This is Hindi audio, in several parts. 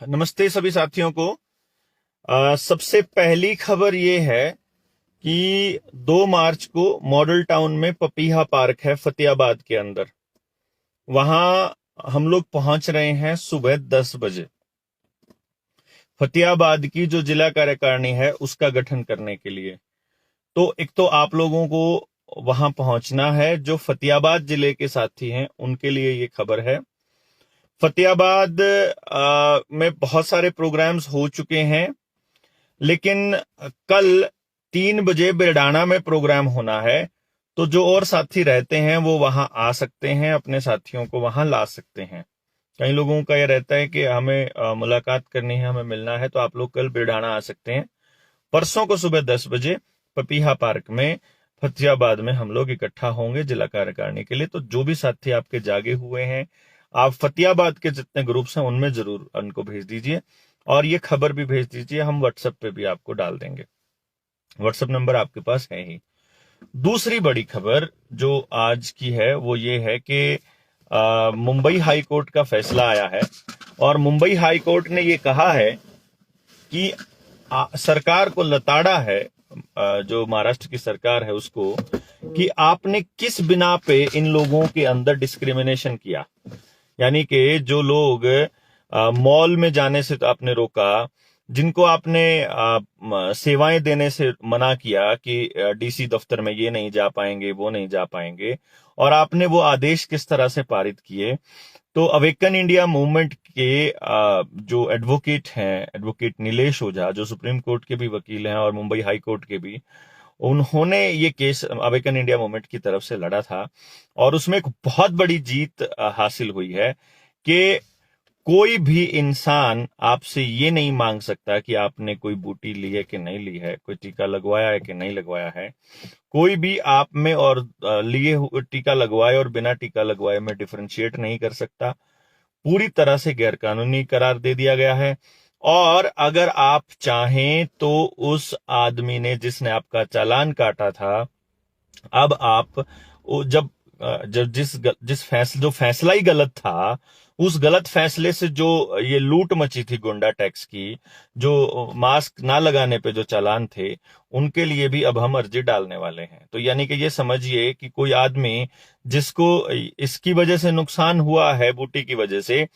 नमस्ते सभी साथियों को। सबसे पहली खबर ये है कि 2 मार्च को मॉडल टाउन में पपीहा पार्क है फतेहाबाद के अंदर। वहां हम लोग पहुंच रहे हैं सुबह 10 बजे। फतेहाबाद की जो जिला कार्यकारिणी है उसका गठन करने के लिए। तो एक तो आप लोगों को वहां पहुंचना है, जो फतेहाबाद जिले के साथी हैं उनके लिए ये खबर है। फतेहाबाद में बहुत सारे प्रोग्राम्स हो चुके हैं, लेकिन कल 3 बजे बिरडाना में प्रोग्राम होना है। तो जो और साथी रहते हैं वो वहां आ सकते हैं, अपने साथियों को वहां ला सकते हैं। कई लोगों का यह रहता है कि हमें मुलाकात करनी है, हमें मिलना है, तो आप लोग कल बिरडाना आ सकते हैं। परसों को सुबह 10 बजे पपीहा पार्क में फतेहाबाद में हम लोग इकट्ठा होंगे जिला कार्यकारिणी के लिए। तो जो भी साथी आपके जागे हुए हैं, आप फतेहाबाद के जितने ग्रुप्स हैं उनमें जरूर उनको भेज दीजिए, और ये खबर भी भेज दीजिए। हम व्हाट्सएप पे भी आपको डाल देंगे, व्हाट्सएप नंबर आपके पास है ही। दूसरी बड़ी खबर जो आज की है वो ये है कि मुंबई हाई कोर्ट का फैसला आया है, और मुंबई हाई कोर्ट ने ये कहा है कि सरकार को लताड़ा है, जो महाराष्ट्र की सरकार है उसको, कि आपने किस बिना पे इन लोगों के अंदर डिस्क्रिमिनेशन किया। यानी कि जो लोग मॉल में जाने से तो आपने रोका, जिनको आपने सेवाएं देने से मना किया कि डीसी दफ्तर में ये नहीं जा पाएंगे, वो नहीं जा पाएंगे, और आपने वो आदेश किस तरह से पारित किए। तो अवेकन इंडिया मूवमेंट के जो एडवोकेट हैं, एडवोकेट नीलेश ओझा, जो सुप्रीम कोर्ट के भी वकील हैं और मुंबई हाई कोर्ट के भी, उन्होंने ये केस अवेकन इंडिया मूवमेंट की तरफ से लड़ा था, और उसमें एक बहुत बड़ी जीत हासिल हुई है कि कोई भी इंसान आपसे ये नहीं मांग सकता कि आपने कोई बूटी ली है कि नहीं ली है, कोई टीका लगवाया है कि नहीं लगवाया है। कोई भी आप में और लिए हुए टीका लगवाए और बिना टीका लगवाए में डिफरेंशिएट नहीं कर सकता। पूरी तरह से गैरकानूनी करार दे दिया गया है। और अगर आप चाहें तो उस आदमी ने जिसने आपका चालान काटा था, अब आप जब जब जो फैसला ही गलत था, उस गलत फैसले से जो ये लूट मची थी गुंडा टैक्स की, जो मास्क ना लगाने पे जो चालान थे, उनके लिए भी अब हम अर्जी डालने वाले हैं। तो यानी कि ये समझिए कि कोई आदमी जिसको इसकी वजह से नुकसान हुआ है, बूटी की वजह से,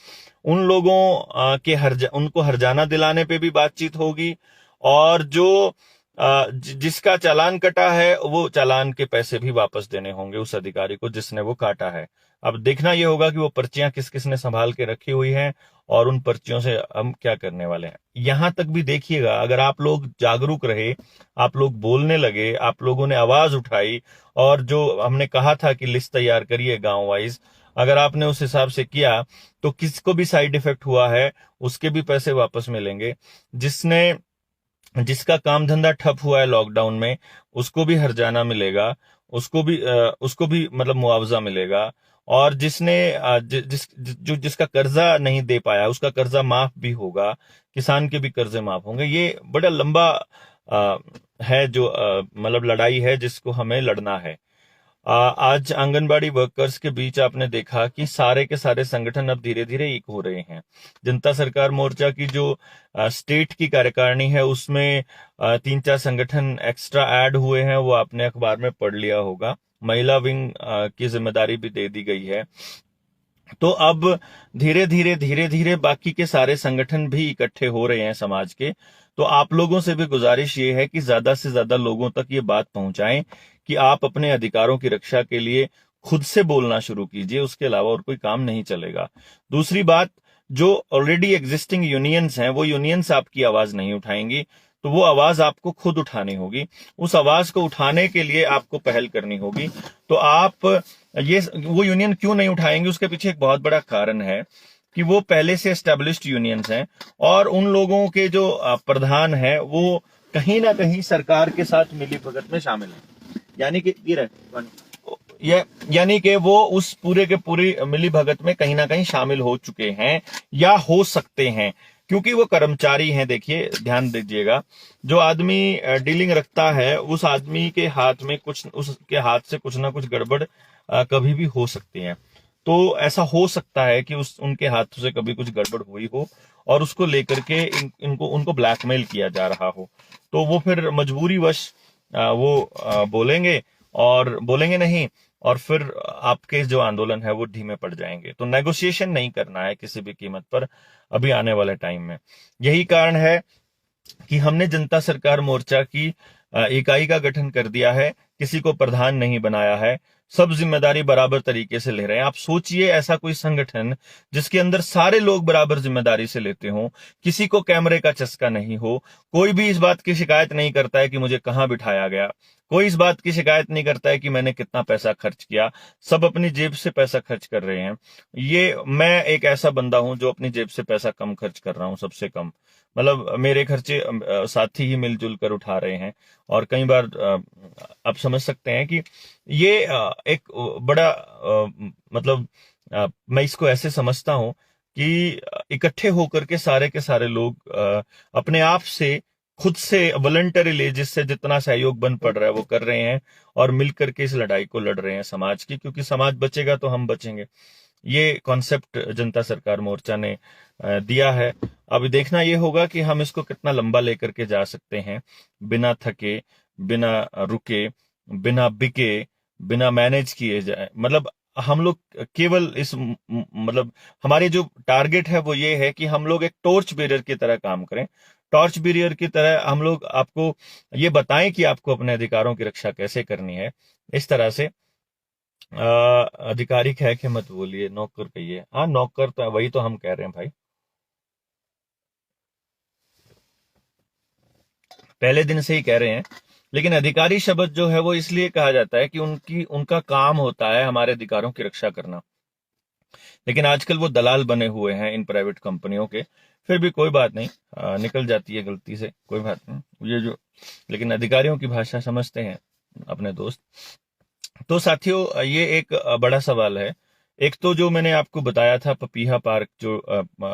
उन लोगों के उनको हर्जाना दिलाने पे भी बातचीत होगी, और जो जिसका चालान कटा है वो चालान के पैसे भी वापस देने होंगे उस अधिकारी को जिसने वो काटा है। अब देखना यह होगा कि वो पर्चियां किस किस ने संभाल के रखी हुई हैं, और उन पर्चियों से हम क्या करने वाले हैं। यहां तक भी देखिएगा, अगर आप लोग जागरूक रहे, आप लोग बोलने लगे, आप लोगों ने आवाज उठाई, और जो हमने कहा था कि लिस्ट तैयार करिए गांव वाइज, अगर आपने उस हिसाब से किया तो किसको भी साइड इफेक्ट हुआ है उसके भी पैसे वापस मिलेंगे। जिसका काम धंधा ठप हुआ है लॉकडाउन में, उसको भी हर्जाना मिलेगा, उसको भी मतलब मुआवजा मिलेगा। और जिसका कर्जा नहीं दे पाया उसका कर्जा माफ भी होगा, किसान के भी कर्जे माफ होंगे। ये बड़ा लंबा है जो मतलब लड़ाई है जिसको हमें लड़ना है। आज आंगनबाड़ी वर्कर्स के बीच आपने देखा कि सारे के सारे संगठन अब धीरे धीरे एक हो रहे हैं। जनता सरकार मोर्चा की जो स्टेट की कार्यकारिणी है उसमें 3-4 संगठन एक्स्ट्रा ऐड हुए हैं, वो आपने अखबार में पढ़ लिया होगा। महिला विंग की जिम्मेदारी भी दे दी गई है। तो अब धीरे धीरे बाकी के सारे संगठन भी इकट्ठे हो रहे हैं समाज के। तो आप लोगों से भी गुजारिश ये है कि ज्यादा से ज्यादा लोगों तक ये बात पहुंचाएं कि आप अपने अधिकारों की रक्षा के लिए खुद से बोलना शुरू कीजिए, उसके अलावा और कोई काम नहीं चलेगा। दूसरी बात, जो ऑलरेडी एग्जिस्टिंग यूनियंस हैं, वो यूनियंस आपकी आवाज नहीं उठाएंगी, तो वो आवाज आपको खुद उठानी होगी। उस आवाज को उठाने के लिए आपको पहल करनी होगी। तो आप वो यूनियन क्यों नहीं उठाएंगे, उसके पीछे एक बहुत बड़ा कारण है कि वो पहले से एस्टेब्लिश्ड यूनियंस हैं, और उन लोगों के जो प्रधान है वो कहीं ना कहीं सरकार के साथ मिली भगत में शामिल है। यानी कि वो उस पूरे के पूरी मिली भगत में कहीं ना कहीं शामिल हो चुके हैं या हो सकते हैं, क्योंकि वो कर्मचारी हैं। देखिए, ध्यान दीजिएगा, जो आदमी डीलिंग रखता है उस आदमी के हाथ में उसके हाथ से कुछ ना कुछ गड़बड़ कभी भी हो सकती है। तो ऐसा हो सकता है कि उनके हाथों से कभी कुछ गड़बड़ हुई हो और उसको लेकर के इनको उनको ब्लैकमेल किया जा रहा हो, तो वो फिर मजबूरीवश वो बोलेंगे, और बोलेंगे नहीं, और फिर आपके जो आंदोलन है वो धीमे पड़ जाएंगे। तो नेगोशिएशन नहीं करना है किसी भी कीमत पर अभी आने वाले टाइम में। यही कारण है कि हमने जनता सरकार मोर्चा की इकाई का गठन कर दिया है, किसी को प्रधान नहीं बनाया है, सब जिम्मेदारी बराबर तरीके से ले रहे हैं। आप सोचिए ऐसा कोई संगठन जिसके अंदर सारे लोग बराबर जिम्मेदारी से लेते हों, किसी को कैमरे का चस्का नहीं हो, कोई भी इस बात की शिकायत नहीं करता है कि मुझे कहां बिठाया गया, कोई इस बात की शिकायत नहीं करता है कि मैंने कितना पैसा खर्च किया, सब अपनी जेब से पैसा खर्च कर रहे हैं। ये मैं एक ऐसा बंदा हूं जो अपनी जेब से पैसा कम खर्च कर रहा हूं, सबसे कम, मतलब मेरे खर्चे साथी ही मिलजुल कर उठा रहे हैं। और कई बार आप समझ सकते हैं कि ये एक बड़ा मतलब मैं इसको ऐसे समझता हूं कि इकट्ठे होकर के सारे लोग अपने आप से, खुद से वॉलंटरीली जिससे जितना सहयोग बन पड़ रहा है वो कर रहे हैं, और मिलकर के इस लड़ाई को लड़ रहे हैं समाज की, क्योंकि समाज बचेगा तो हम बचेंगे। ये कॉन्सेप्ट जनता सरकार मोर्चा ने दिया है। अब देखना ये होगा कि हम इसको कितना लंबा लेकर के जा सकते हैं, बिना थके, बिना रुके, बिना बिके, बिना मैनेज किए जाए। मतलब हम लोग केवल इस मतलब हमारी जो टारगेट है वो ये है कि हम लोग एक टॉर्च बेरर की तरह काम करें, टॉर्च बेरियर की तरह हम लोग आपको ये बताएं कि आपको अपने अधिकारों की रक्षा कैसे करनी है। इस तरह से आधिकारिक है कि मत बोलिए, नौकर कहिए। हाँ, नौकर तो वही तो हम कह रहे हैं भाई। पहले दिन से ही कह रहे हैं, लेकिन अधिकारी शब्द जो है वो इसलिए कहा जाता है कि उनका काम होता है हमारे अधिकारों की रक्षा करना। लेकिन आजकल वो दलाल बने हुए हैं इन प्राइवेट कंपनियों के। फिर भी कोई बात नहीं, निकल जाती है गलती से, कोई बात नहीं। ये जो लेकिन अधिकारियों की भाषा समझते हैं अपने दोस्त। तो साथियों, ये एक बड़ा सवाल है। एक तो जो मैंने आपको बताया था पपीहा पार्क जो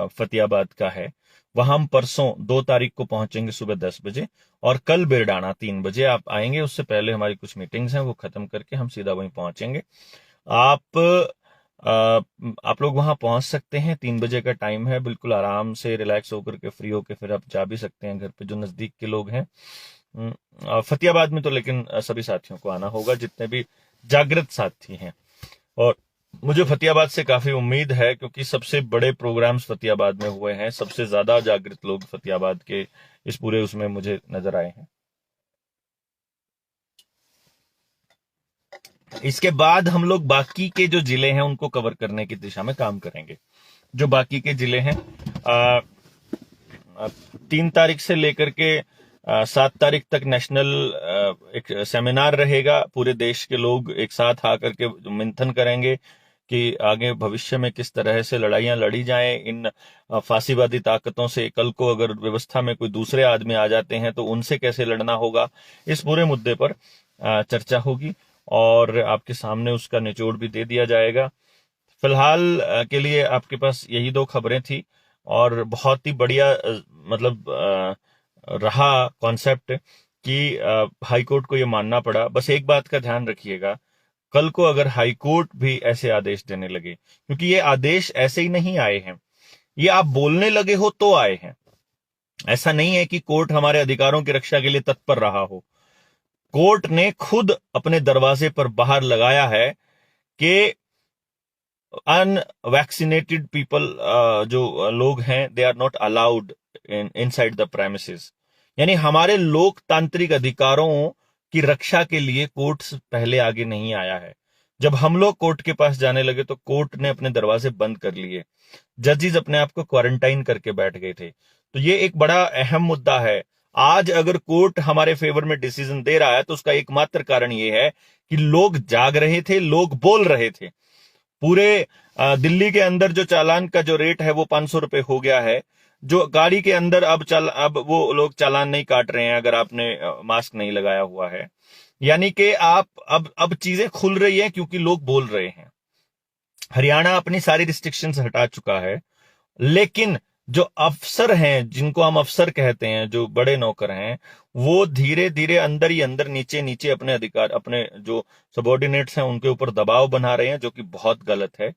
फतेहाबाद का है, वहां हम परसों 2 तारीख को पहुंचेंगे सुबह 10 बजे, और कल बिरडाना 3 बजे आप आएंगे। उससे पहले हमारी कुछ मीटिंग्स हैं, वो खत्म करके हम सीधा वहीं पहुंचेंगे। आप आप लोग वहां पहुंच सकते हैं, 3 बजे का टाइम है, बिल्कुल आराम से रिलैक्स होकर के, फ्री होकर फिर आप जा भी सकते हैं घर पे, जो नजदीक के लोग हैं। फतेहाबाद में तो लेकिन सभी साथियों को आना होगा, जितने भी जागृत साथी हैं। और मुझे फतेहाबाद से काफी उम्मीद है, क्योंकि सबसे बड़े प्रोग्राम्स फतेहाबाद में हुए हैं, सबसे ज्यादा जागृत लोग फतेहाबाद के इस पूरे उसमें मुझे नजर आए हैं। इसके बाद हम लोग बाकी के जो जिले हैं उनको कवर करने की दिशा में काम करेंगे। जो बाकी के जिले हैं, 3 तारीख से लेकर के 7 तारीख तक नेशनल एक सेमिनार रहेगा। पूरे देश के लोग एक साथ आकर के मंथन करेंगे कि आगे भविष्य में किस तरह से लड़ाइयां लड़ी जाएं इन फांसीवादी ताकतों से। कल को अगर व्यवस्था में कोई दूसरे आदमी आ जाते हैं तो उनसे कैसे लड़ना होगा, इस पूरे मुद्दे पर चर्चा होगी, और आपके सामने उसका निचोड़ भी दे दिया जाएगा। फिलहाल के लिए आपके पास यही 2 खबरें थी, और बहुत ही बढ़िया मतलब रहा कॉन्सेप्ट कि हाई कोर्ट को ये मानना पड़ा। बस एक बात का ध्यान रखिएगा, कल को अगर हाई कोर्ट भी ऐसे आदेश देने लगे, क्योंकि ये आदेश ऐसे ही नहीं आए हैं, ये आप बोलने लगे हो तो आए हैं। ऐसा नहीं है कि कोर्ट हमारे अधिकारों की रक्षा के लिए तत्पर रहा हो। कोर्ट ने खुद अपने दरवाजे पर बाहर लगाया है कि अनवैक्सीनेटेड पीपल जो लोग हैं, they are not allowed inside the premises. यानी हमारे लोकतांत्रिक अधिकारों की रक्षा के लिए कोर्ट पहले आगे नहीं आया है। जब हम लोग कोर्ट के पास जाने लगे तो कोर्ट ने अपने दरवाजे बंद कर लिए, जजेस अपने आप को क्वारंटाइन करके बैठ गए थे। तो ये एक बड़ा अहम मुद्दा है। आज अगर कोर्ट हमारे फेवर में डिसीजन दे रहा है तो उसका एकमात्र कारण ये है कि लोग जाग रहे थे, लोग बोल रहे थे। पूरे दिल्ली के अंदर जो चालान का जो रेट है वो 500 रुपए हो गया है। जो गाड़ी के अंदर अब वो लोग चालान नहीं काट रहे हैं अगर आपने मास्क नहीं लगाया हुआ है। यानी कि आप अब चीजें खुल रही है क्योंकि लोग बोल रहे हैं। हरियाणा अपनी सारी रिस्ट्रिक्शंस हटा चुका है, लेकिन जो अफसर हैं, जिनको हम अफसर कहते हैं, जो बड़े नौकर हैं, वो धीरे धीरे अंदर ही अंदर, नीचे नीचे अपने अधिकार, अपने जो सबॉर्डिनेट्स हैं उनके ऊपर दबाव बना रहे हैं, जो कि बहुत गलत है।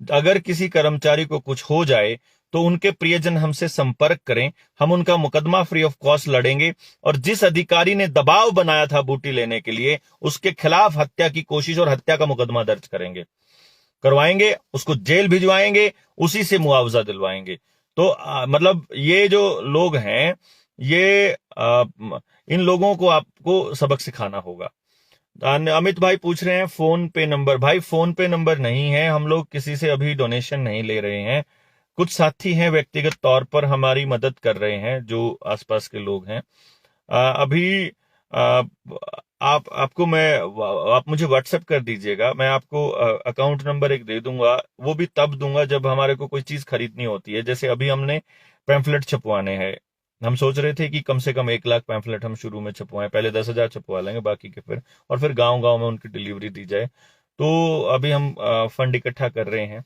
अगर किसी कर्मचारी को कुछ हो जाए तो उनके प्रियजन हमसे संपर्क करें, हम उनका मुकदमा फ्री ऑफ कॉस्ट लड़ेंगे और जिस अधिकारी ने दबाव बनाया था बूटी लेने के लिए उसके खिलाफ हत्या की कोशिश और हत्या का मुकदमा दर्ज करवाएंगे, उसको जेल भिजवाएंगे, उसी से मुआवजा दिलवाएंगे। तो मतलब ये जो लोग हैं, ये इन लोगों को आपको सबक सिखाना होगा। अमित भाई पूछ रहे हैं फोन पे नंबर। भाई फोन पे नंबर नहीं है, हम लोग किसी से अभी डोनेशन नहीं ले रहे हैं। कुछ साथी हैं व्यक्तिगत तौर पर हमारी मदद कर रहे हैं, जो आसपास के लोग हैं। अभी आप मुझे व्हाट्सएप कर दीजिएगा, मैं आपको अकाउंट नंबर एक दे दूंगा। वो भी तब दूंगा जब हमारे को कोई चीज खरीदनी होती है। जैसे अभी हमने पैम्फलेट छपवाने हैं, हम सोच रहे थे कि कम से कम 1 लाख पैम्फलेट हम शुरू में छपवाएं, पहले 10,000 छपवा लेंगे, बाकी के फिर गांव गांव में उनकी डिलीवरी दी जाए। तो अभी हम फंड इकट्ठा कर रहे हैं।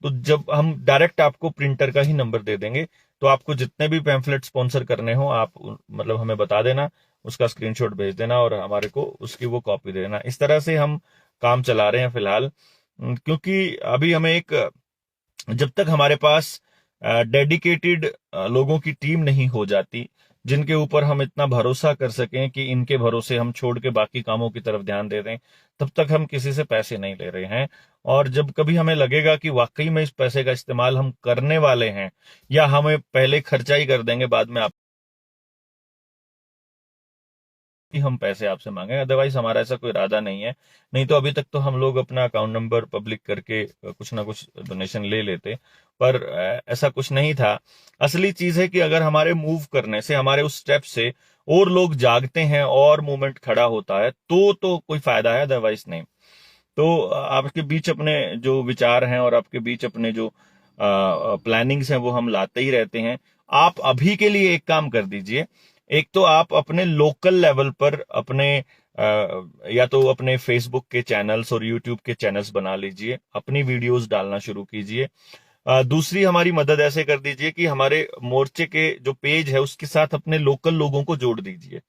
तो जब हम डायरेक्ट आपको प्रिंटर का ही नंबर दे देंगे, तो आपको जितने भी पैम्फलेट स्पॉन्सर करने हो आप मतलब हमें बता देना, उसका स्क्रीनशॉट भेज देना और हमारे को उसकी वो कॉपी दे देना। इस तरह से हम काम चला रहे हैं फिलहाल, क्योंकि अभी हमें जब तक हमारे पास डेडिकेटेड लोगों की टीम नहीं हो जाती जिनके ऊपर हम इतना भरोसा कर सकें कि इनके भरोसे हम छोड़ के बाकी कामों की तरफ ध्यान दे दें, तब तक हम किसी से पैसे नहीं ले रहे हैं। और जब कभी हमें लगेगा कि वाकई में इस पैसे का इस्तेमाल हम करने वाले हैं या हमें पहले खर्चा ही कर देंगे बाद में कि हम पैसे आपसे मांगे, अदरवाइज हमारा ऐसा कोई इरादा नहीं है। नहीं तो अभी तक तो हम लोग अपना अकाउंट नंबर पब्लिक करके कुछ ना कुछ डोनेशन ले लेते, पर ऐसा कुछ नहीं था। असली चीज है कि अगर हमारे मूव करने से, हमारे उस स्टेप से और लोग जागते हैं और मूवमेंट खड़ा होता है तो कोई फायदा है, अदरवाइज नहीं। तो आपके बीच अपने जो विचार हैं और आपके बीच अपने जो प्लानिंग्स हैं वो हम लाते ही रहते हैं। आप अभी के लिए एक काम कर दीजिए, एक तो आप अपने लोकल लेवल पर अपने या तो अपने फेसबुक के चैनल्स और यूट्यूब के चैनल्स बना लीजिए, अपनी वीडियोस डालना शुरू कीजिए। दूसरी हमारी मदद ऐसे कर दीजिए कि हमारे मोर्चे के जो पेज है उसके साथ अपने लोकल लोगों को जोड़ दीजिए।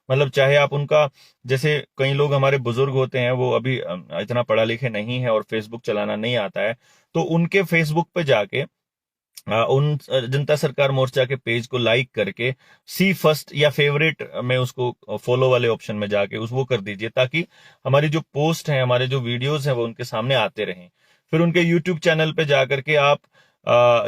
मतलब चाहे आप उनका, जैसे कई लोग हमारे बुजुर्ग होते हैं वो अभी इतना पढ़ा लिखे नहीं है और फेसबुक चलाना नहीं आता है, तो उनके फेसबुक पे जाके उन जनता सरकार मोर्चा के पेज को लाइक करके सी फर्स्ट या फेवरेट में उसको फॉलो वाले ऑप्शन में जाके वो कर दीजिए, ताकि हमारी जो पोस्ट हैं, हमारे जो वीडियोस हैं वो उनके सामने आते रहें। फिर उनके यूट्यूब चैनल पे जाकर के आप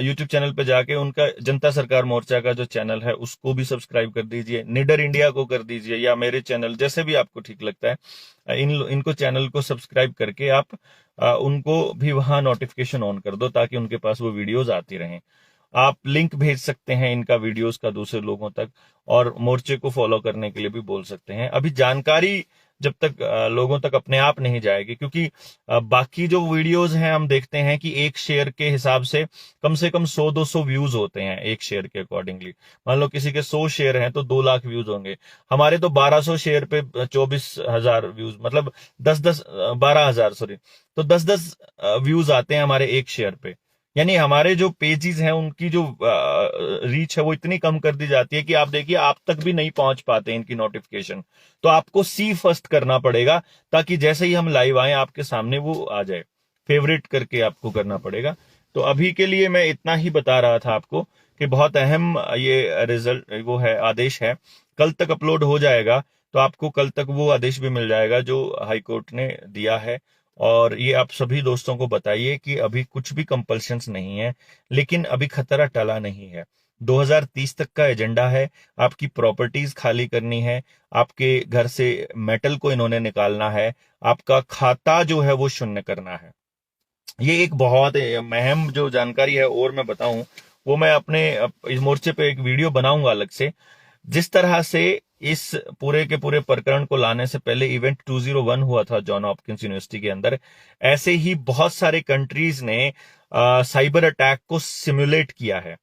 यूट्यूब चैनल पे जाके उनका जनता सरकार मोर्चा का जो चैनल है उसको भी सब्सक्राइब कर दीजिए, निडर इंडिया को कर दीजिए या मेरे चैनल, जैसे भी आपको ठीक लगता है इनको चैनल को सब्सक्राइब करके आप उनको भी वहां नोटिफिकेशन ऑन कर दो ताकि उनके पास वो वीडियोस आती रहें। आप लिंक भेज सकते हैं इनका वीडियोस का दूसरे लोगों तक, और मोर्चे को फॉलो करने के लिए भी बोल सकते हैं। अभी जानकारी जब तक लोगों तक अपने आप नहीं जाएगी, क्योंकि बाकी जो वीडियोस हैं हम देखते हैं कि एक शेयर के हिसाब से कम 100-200 व्यूज होते हैं एक शेयर के अकॉर्डिंगली। मान लो किसी के 100 शेयर हैं तो 2 लाख व्यूज होंगे, हमारे तो 1200 शेयर पे 24,000 व्यूज, मतलब 12,000 सॉरी, तो 10-10 व्यूज आते हैं हमारे एक शेयर पे। यानी हमारे जो पेजेस हैं उनकी जो रीच है वो इतनी कम कर दी जाती है कि आप देखिए आप तक भी नहीं पहुंच पाते इनकी नोटिफिकेशन। तो आपको सी फर्स्ट करना पड़ेगा, ताकि जैसे ही हम लाइव आए आपके सामने वो आ जाए, फेवरेट करके आपको करना पड़ेगा। तो अभी के लिए मैं इतना ही बता रहा था आपको कि बहुत अहम ये रिजल्ट वो है, आदेश है, कल तक अपलोड हो जाएगा। तो आपको कल तक वो आदेश भी मिल जाएगा जो हाईकोर्ट ने दिया है। और ये आप सभी दोस्तों को बताइए कि अभी कुछ भी कंपल्शंस नहीं है, लेकिन अभी खतरा टला नहीं है। 2030 तक का एजेंडा है, आपकी प्रॉपर्टीज खाली करनी है, आपके घर से मेटल को इन्होंने निकालना है, आपका खाता जो है वो शून्य करना है। ये एक बहुत अहम जो जानकारी है, और मैं बताऊं वो मैं अपने इस मोर्चे पे एक वीडियो बनाऊंगा अलग से। जिस तरह से इस पूरे के पूरे प्रकरण को लाने से पहले इवेंट 201 हुआ था जॉन हॉपकिंस यूनिवर्सिटी के अंदर, ऐसे ही बहुत सारे कंट्रीज ने साइबर अटैक को सिमुलेट किया है।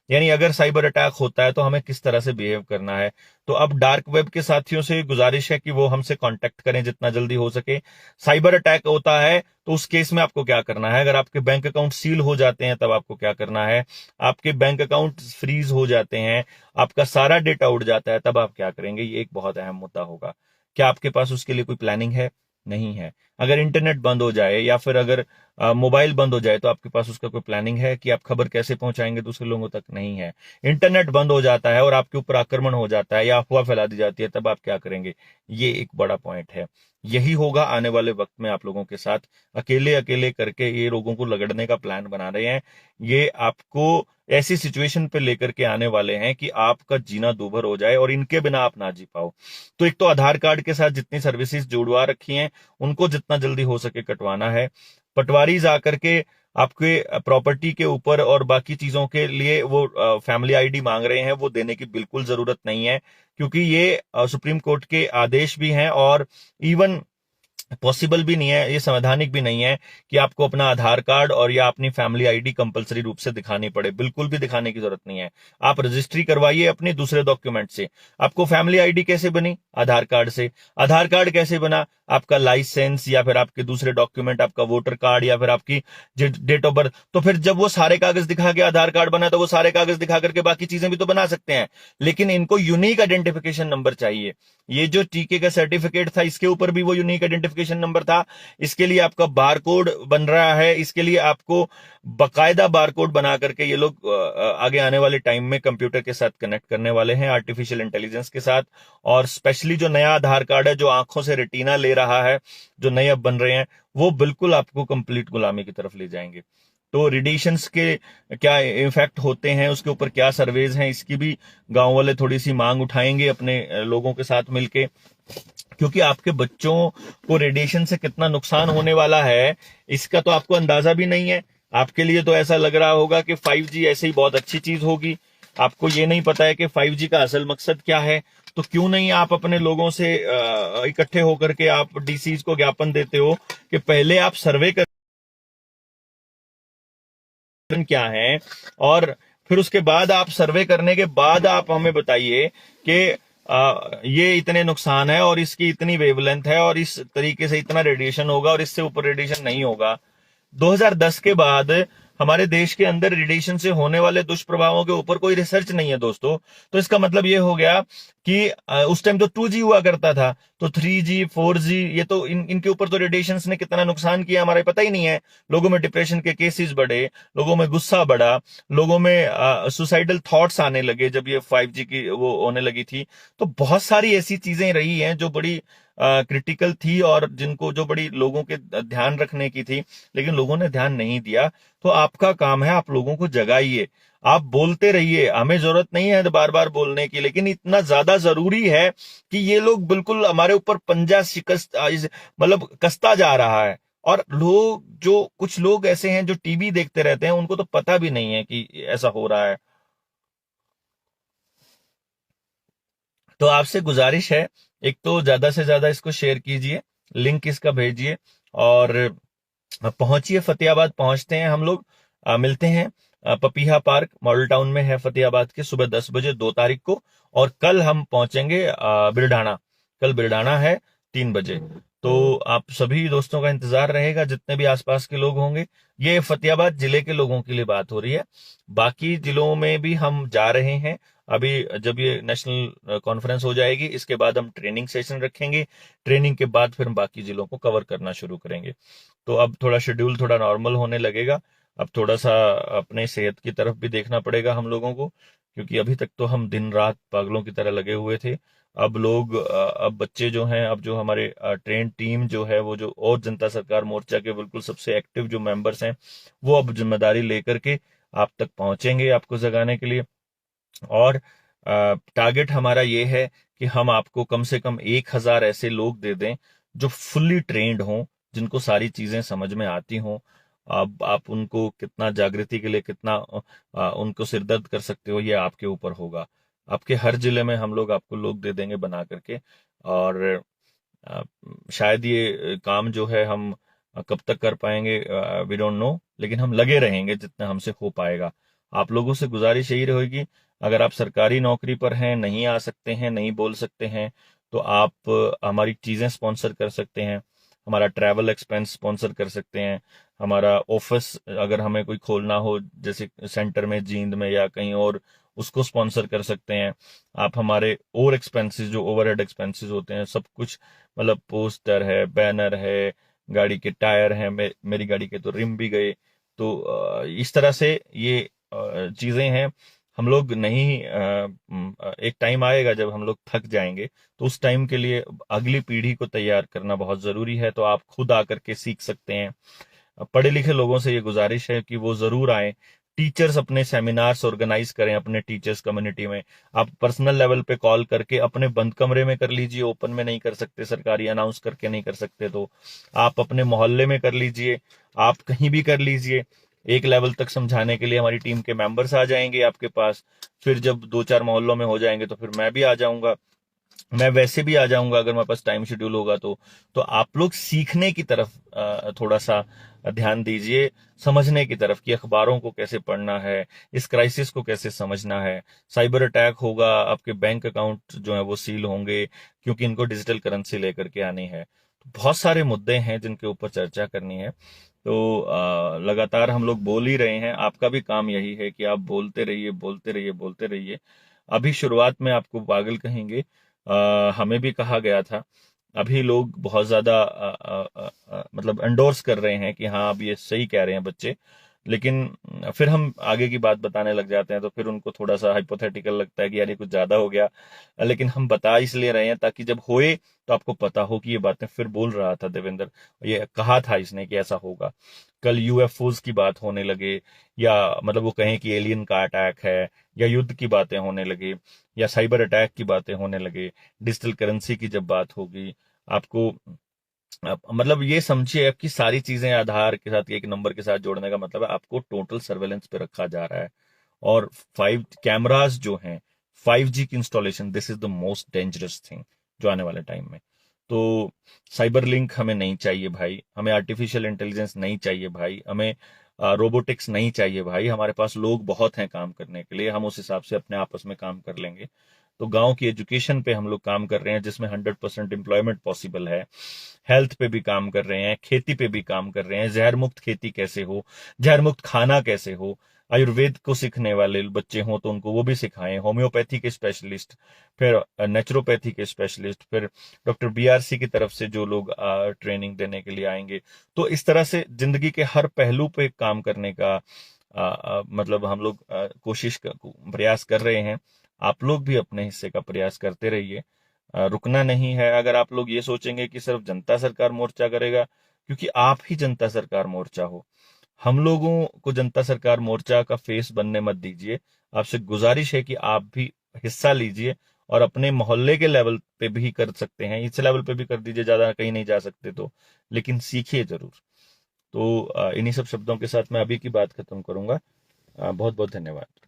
यानी अगर साइबर अटैक होता है तो हमें किस तरह से बिहेव करना है। तो अब डार्क वेब के साथियों से गुजारिश है कि वो हमसे कांटेक्ट करें जितना जल्दी हो सके। साइबर अटैक होता है तो उस केस में आपको क्या करना है, अगर आपके बैंक अकाउंट सील हो जाते हैं तब आपको क्या करना है, आपके बैंक अकाउंट फ्रीज हो जाते हैं, आपका सारा डेटा उड़ जाता है, तब आप क्या करेंगे। ये एक बहुत अहम मुद्दा होगा। क्या आपके पास उसके लिए कोई प्लानिंग है? नहीं है। अगर इंटरनेट बंद हो जाए या फिर अगर मोबाइल बंद हो जाए तो आपके पास उसका कोई प्लानिंग है कि आप खबर कैसे पहुंचाएंगे दूसरे लोगों तक? नहीं है। इंटरनेट बंद हो जाता है और आपके ऊपर आक्रमण हो जाता है या अफवाह फैला दी जाती है, तब आप क्या करेंगे? ये एक बड़ा पॉइंट है। यही होगा आने वाले वक्त में आप लोगों के साथ। अकेले अकेले करके ये लोगों को लगड़ने का प्लान बना रहे हैं। ये आपको ऐसी सिचुएशन पे लेकर के आने वाले हैं कि आपका जीना दूभर हो जाए और इनके बिना आप ना जी पाओ। तो एक तो आधार कार्ड के साथ जितनी सर्विसेज जुड़वा रखी हैं उनको जितना जल्दी हो सके कटवाना है। पटवारी जाकर के आपके प्रॉपर्टी के ऊपर और बाकी चीजों के लिए वो फैमिली आईडी मांग रहे हैं, वो देने की बिल्कुल जरूरत नहीं है, क्योंकि ये सुप्रीम कोर्ट के आदेश भी हैं और इवन पॉसिबल भी नहीं है, ये संवैधानिक भी नहीं है कि आपको अपना आधार कार्ड और या अपनी फैमिली आईडी कंपलसरी रूप से दिखानी पड़े। बिल्कुल भी दिखाने की जरूरत नहीं है। आप रजिस्ट्री करवाइए अपने दूसरे डॉक्यूमेंट से। आपको फैमिली आईडी कैसे बनी? आधार कार्ड से। आधार कार्ड कैसे बना? आपका लाइसेंस या फिर आपके दूसरे डॉक्यूमेंट, आपका वोटर कार्ड या फिर आपकी डेट ऑफ बर्थ। तो फिर जब वो सारे कागज दिखा के आधार कार्ड बना तो वो सारे कागज दिखा करके बाकी चीजें भी तो बना सकते हैं, लेकिन इनको यूनिक आइडेंटिफिकेशन नंबर चाहिए। ये जो टीके का सर्टिफिकेट था इसके ऊपर भी वो यूनिक आइडेंटिफिकेशन नंबर था। इसके लिए आपका बारकोड बन रहा है। इसके लिए आपको बकायदा बारकोड बना करके ये लोग आगे आने वाले टाइम में कंप्यूटर के साथ कनेक्ट करने वाले हैं, आर्टिफिशियल इंटेलिजेंस के साथ। और स्पेशली जो नया आधार कार्ड है जो आंखों से रेटिना ले रहा है, जो नए अब बन रहे हैं, वो बिल्कुल आपको कंप्लीट गुलामी की तरफ ले जाएंगे। तो रेडिएशंस के क्या इफेक्ट होते हैं, उसके ऊपर क्या सर्वेज हैं, इसकी भी गांव वाले थोड़ी सी मांग उठाएंगे अपने लोगों के साथ मिलके, क्योंकि आपके बच्चों को रेडिएशन से कितना नुकसान होने वाला है इसका तो आपको अंदाजा भी नहीं है। आपके लिए तो ऐसा लग रहा होगा कि 5G ऐसे ही बहुत अच्छी चीज होगी। आपको ये नहीं पता है कि 5G का असल मकसद क्या है। तो क्यों नहीं आप अपने लोगों से इकट्ठे होकर के आप डीसीज को ज्ञापन देते हो कि पहले आप सर्वे कर क्या है, और फिर उसके बाद आप सर्वे करने के बाद आप हमें बताइए कि ये इतने नुकसान है और इसकी इतनी वेवलेंथ है और इस तरीके से इतना रेडिएशन होगा और इससे ऊपर रेडिएशन नहीं होगा। 2010 के बाद हमारे देश के अंदर रेडिएशन से होने वाले दुष्प्रभावों के ऊपर कोई रिसर्च नहीं है दोस्तों। तो इसका मतलब ये हो गया कि उस टाइम तो 2G हुआ करता था, तो 3G 4G ये तो इनके ऊपर तो रेडिएशन ने कितना नुकसान किया हमारा पता ही नहीं है। लोगों में डिप्रेशन के केसेस बढ़े, लोगों में गुस्सा बढ़ा, लोगों में सुसाइडल थॉट्स आने लगे जब ये 5G की वो होने लगी थी। तो बहुत सारी ऐसी चीजें रही हैं जो बड़ी क्रिटिकल थी और जिनको जो बड़ी लोगों के ध्यान रखने की थी, लेकिन लोगों ने ध्यान नहीं दिया। तो आपका काम है आप लोगों को जगाइए। आप बोलते रहिए, हमें जरूरत नहीं है बार बार बोलने की, लेकिन इतना ज्यादा जरूरी है कि ये लोग बिल्कुल हमारे ऊपर पंजा शिकस्त मतलब कसता जा रहा है। और लोग जो कुछ लोग ऐसे हैं जो टीवी देखते रहते हैं उनको तो पता भी नहीं है कि ऐसा हो रहा है। तो आपसे गुजारिश है, एक तो ज्यादा से ज्यादा इसको शेयर कीजिए, लिंक इसका भेजिए और पहुंचिए। फतेहाबाद पहुंचते हैं हम लोग, मिलते हैं। पपीहा पार्क मॉडल टाउन में है फतेहाबाद के, सुबह 10 बजे 2 तारीख को। और कल हम पहुंचेंगे बिरडाना। कल बिरडाना है 3 बजे। तो आप सभी दोस्तों का इंतजार रहेगा, जितने भी आसपास के लोग होंगे। ये फतेहाबाद जिले के लोगों के लिए बात हो रही है, बाकी जिलों में भी हम जा रहे हैं। अभी जब ये नेशनल कॉन्फ्रेंस हो जाएगी इसके बाद हम ट्रेनिंग सेशन रखेंगे। ट्रेनिंग के बाद फिर हम बाकी जिलों को कवर करना शुरू करेंगे। तो अब थोड़ा शेड्यूल थोड़ा नॉर्मल होने लगेगा। अब थोड़ा सा अपने सेहत की तरफ भी देखना पड़ेगा हम लोगों को, क्योंकि अभी तक तो हम दिन रात पागलों की तरह लगे हुए थे। अब लोग अब बच्चे जो हैं, अब जो हमारे ट्रेन टीम जो है, वो जो और जनता सरकार मोर्चा के बिल्कुल सबसे एक्टिव जो मेंबर्स हैं, वो अब जिम्मेदारी लेकर के आप तक पहुंचेंगे आपको जगाने के लिए। और टारगेट हमारा ये है कि हम आपको कम से कम 1,000 ऐसे लोग दे दें जो फुल्ली ट्रेंड हों, जिनको सारी चीजें समझ में आती हों। अब आप उनको कितना जागृति के लिए कितना उनको सिरदर्द कर सकते हो, ये आपके ऊपर होगा। आपके हर जिले में हम लोग आपको लोग दे देंगे बना करके। और अ, शायद ये काम जो है हम कब तक कर पाएंगे वी डोंट नो, लेकिन हम लगे रहेंगे जितना हमसे हो पाएगा। आप लोगों से गुजारिश यही रहेगी, अगर आप सरकारी नौकरी पर हैं, नहीं आ सकते हैं, नहीं बोल सकते हैं, तो आप हमारी चीजें स्पॉन्सर कर सकते हैं। हमारा ट्रैवल एक्सपेंस स्पॉन्सर कर सकते हैं। हमारा ऑफिस अगर हमें कोई खोलना हो, जैसे सेंटर में, जींद में या कहीं और, उसको स्पॉन्सर कर सकते हैं। आप हमारे और एक्सपेंसेस जो ओवरहेड एक्सपेंसेस होते हैं सब कुछ, मतलब पोस्टर है, बैनर है, गाड़ी के टायर हैं, मेरी गाड़ी के तो रिम भी गए। तो इस तरह से ये चीजें हैं। हम लोग नहीं एक टाइम आएगा जब हम लोग थक जाएंगे, तो उस टाइम के लिए अगली पीढ़ी को तैयार करना बहुत जरूरी है। तो आप खुद आकर के सीख सकते हैं। पढ़े लिखे लोगों से ये गुजारिश है कि वो जरूर आए। टीचर्स अपने सेमिनार्स ऑर्गेनाइज करें अपने टीचर्स कम्युनिटी में। आप पर्सनल लेवल पे कॉल करके अपने बंद कमरे में कर लीजिए, ओपन में नहीं कर सकते, सरकारी अनाउंस करके नहीं कर सकते, तो आप अपने मोहल्ले में कर लीजिए, आप कहीं भी कर लीजिए। एक लेवल तक समझाने के लिए हमारी टीम के मेंबर्स आ जाएंगे आपके पास। फिर जब 2-4 मोहल्लों में हो जाएंगे तो फिर मैं भी आ जाऊंगा। मैं वैसे भी आ जाऊंगा अगर मेरे पास टाइम शेड्यूल होगा तो आप लोग सीखने की तरफ थोड़ा सा ध्यान दीजिए, समझने की तरफ कि अखबारों को कैसे पढ़ना है, इस क्राइसिस को कैसे समझना है। साइबर अटैक होगा, आपके बैंक अकाउंट जो है वो सील होंगे, क्योंकि इनको डिजिटल करेंसी लेकर के आनी है। तो बहुत सारे मुद्दे हैं जिनके ऊपर चर्चा करनी है। तो लगातार हम लोग बोल ही रहे हैं। आपका भी काम यही है कि आप बोलते रहिए, बोलते रहिए, बोलते रहिए। अभी शुरुआत में आपको पागल कहेंगे, हमें भी कहा गया था। अभी लोग बहुत ज्यादा मतलब एंडोर्स कर रहे हैं कि हाँ अब ये सही कह रहे हैं बच्चे। लेकिन फिर हम आगे की बात बताने लग जाते हैं तो फिर उनको थोड़ा सा हाइपोथेटिकल लगता है कि यार ये कुछ ज्यादा हो गया। लेकिन हम बता इसलिए रहे हैं ताकि जब होए तो आपको पता हो कि ये बातें फिर बोल रहा था देवेंद्र, ये कहा था इसने कि ऐसा होगा। कल यूएफओज की बात होने लगे, या मतलब वो कहें कि एलियन का अटैक है, या युद्ध की बातें होने लगे, या साइबर अटैक की बातें होने लगे, डिजिटल करेंसी की जब बात होगी, आपको मतलब ये समझिए आपकी सारी चीजें आधार के साथ एक नंबर के साथ जोड़ने का मतलब है आपको टोटल सर्वेलेंस पे रखा जा रहा है। और 5 कैमरास जो हैं, 5G की installation, this is the most dangerous thing जो आने वाले टाइम में। तो साइबर लिंक हमें नहीं चाहिए भाई, हमें आर्टिफिशियल इंटेलिजेंस नहीं चाहिए भाई, हमें रोबोटिक्स नहीं चाहिए भाई। हमारे पास लोग बहुत हैं काम करने के लिए, हम उस हिसाब से अपने आपस में काम कर लेंगे। तो गांव की एजुकेशन पे हम लोग काम कर रहे हैं जिसमें 100% एम्प्लॉयमेंट पॉसिबल है। हेल्थ पे भी काम कर रहे हैं, खेती पे भी काम कर रहे हैं, जहर मुक्त खेती कैसे हो, जहर मुक्त खाना कैसे हो। आयुर्वेद को सीखने वाले बच्चे हों तो उनको वो भी सिखाएं, होम्योपैथी के स्पेशलिस्ट, फिर नेचुरोपैथी के स्पेशलिस्ट, फिर डॉक्टर बीआरसी की तरफ से जो लोग ट्रेनिंग देने के लिए आएंगे। तो इस तरह से जिंदगी के हर पहलू पे काम करने का मतलब हम लोग प्रयास कर रहे हैं। आप लोग भी अपने हिस्से का प्रयास करते रहिए, रुकना नहीं है। अगर आप लोग ये सोचेंगे कि सिर्फ जनता सरकार मोर्चा करेगा, क्योंकि आप ही जनता सरकार मोर्चा हो, हम लोगों को जनता सरकार मोर्चा का फेस बनने मत दीजिए। आपसे गुजारिश है कि आप भी हिस्सा लीजिए, और अपने मोहल्ले के लेवल पे भी कर सकते हैं, इस लेवल पे भी कर दीजिए, ज्यादा कहीं नहीं जा सकते तो, लेकिन सीखिए जरूर। तो इन्हीं सब शब्दों के साथ मैं अभी की बात खत्म करूंगा। बहुत बहुत धन्यवाद।